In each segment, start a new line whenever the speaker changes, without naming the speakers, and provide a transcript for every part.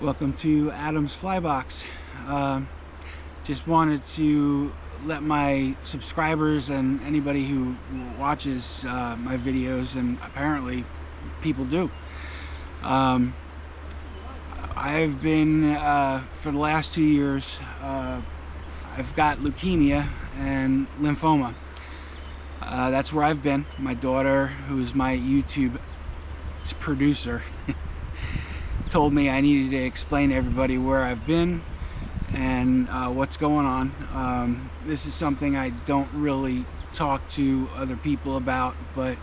Welcome to Adam's Flybox. Just wanted to let my subscribers and anybody who watches my videos, and apparently people do. I've been, for the last 2 years, I've got leukemia and lymphoma. That's where I've been. My daughter, who's my YouTube producer, told me I needed to explain to everybody where I've been and what's going on. This is something I don't really talk to other people about, but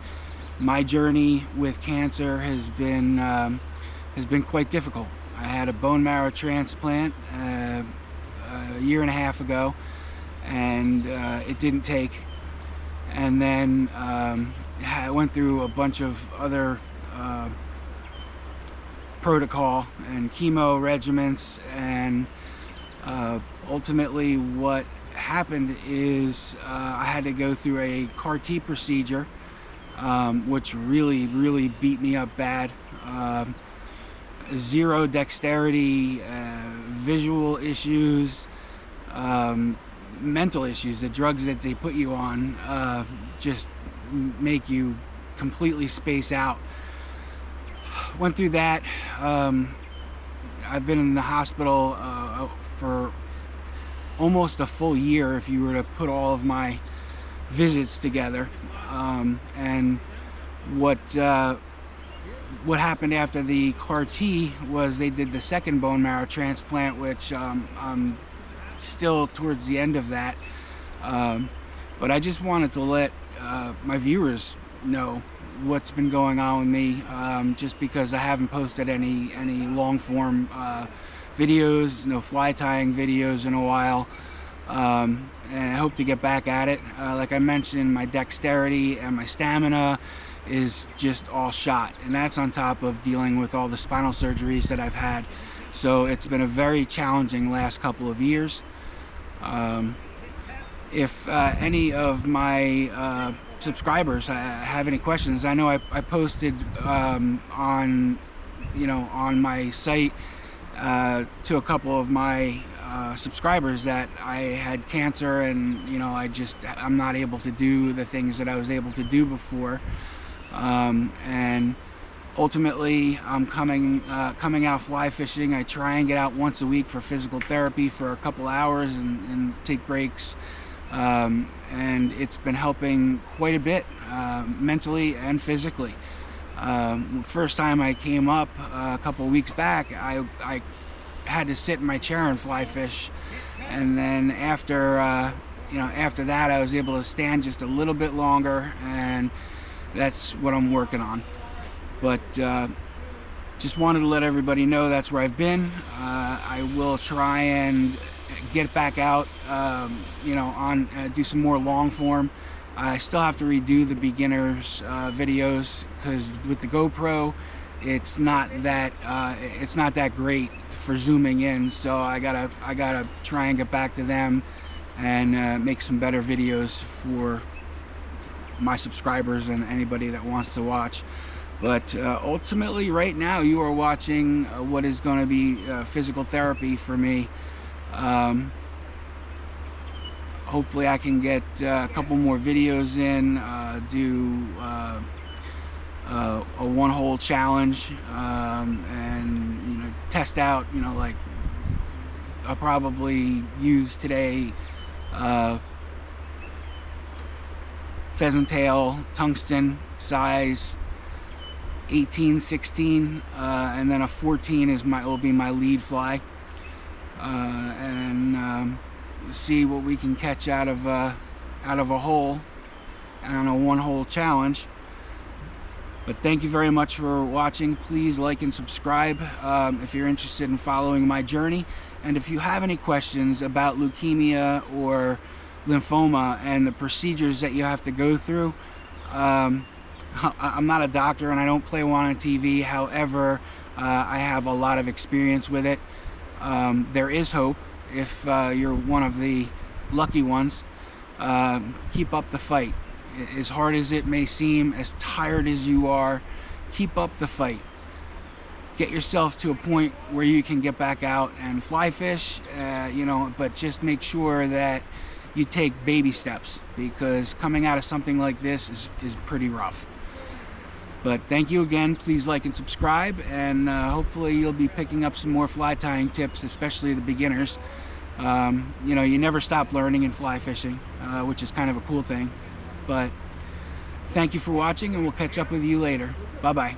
my journey with cancer has been quite difficult. I had a bone marrow transplant a year and a half ago, and it didn't take. And then I went through a bunch of other protocol and chemo regiments, and ultimately what happened is I had to go through a CAR-T procedure, which really beat me up bad. Zero dexterity, visual issues, mental issues. The drugs that they put you on just make you completely space out. Went through that. I've been in the hospital for almost a full year if you were to put all of my visits together. And what happened after the CAR-T was they did the second bone marrow transplant, which I'm still towards the end of that. But I just wanted to let my viewers know what's been going on with me, just because I haven't posted any long form videos, no fly tying videos in a while, and I hope to get back at it. Like I mentioned, my dexterity and my stamina is just all shot, and that's on top of dealing with all the spinal surgeries that I've had. So it's been a very challenging last couple of years. If any of my subscribers have any questions, I know I posted on my site to a couple of my subscribers that I had cancer, and I'm not able to do the things that I was able to do before, and ultimately I'm coming out fly fishing. I try and get out once a week for physical therapy for a couple hours and take breaks. And it's been helping quite a bit, mentally and physically. First time I came up a couple of weeks back, I had to sit in my chair and fly fish, and then after that I was able to stand just a little bit longer, and that's what I'm working on. But just wanted to let everybody know that's where I've been. I will try and get back out, do some more long form. I still have to redo the beginners videos, because with the GoPro it's not that great for zooming in, so I gotta try and get back to them and make some better videos for my subscribers and anybody that wants to watch. But ultimately right now you are watching what is going to be physical therapy for me. Hopefully I can get a couple more videos in, do a one-hole challenge, and test out, like I'll probably use today pheasant tail, tungsten size 18-16, and then a 14 will be my lead fly, and see what we can catch out of a hole on a one-hole challenge. But thank you very much for watching. Please like and subscribe if you're interested in following my journey, and if you have any questions about leukemia or lymphoma and the procedures that you have to go through. I'm not a doctor and I don't play one on TV. However, I have a lot of experience with it. There is hope if you're one of the lucky ones. Keep up the fight. As hard as it may seem, as tired as you are, keep up the fight. get yourself to a point where you can get back out and fly fish, but just make sure that you take baby steps, because coming out of something like this is pretty rough. But thank you again. Please like and subscribe, and hopefully you'll be picking up some more fly tying tips, especially the beginners. You never stop learning in fly fishing, which is kind of a cool thing. But thank you for watching, and we'll catch up with you later. Bye-bye.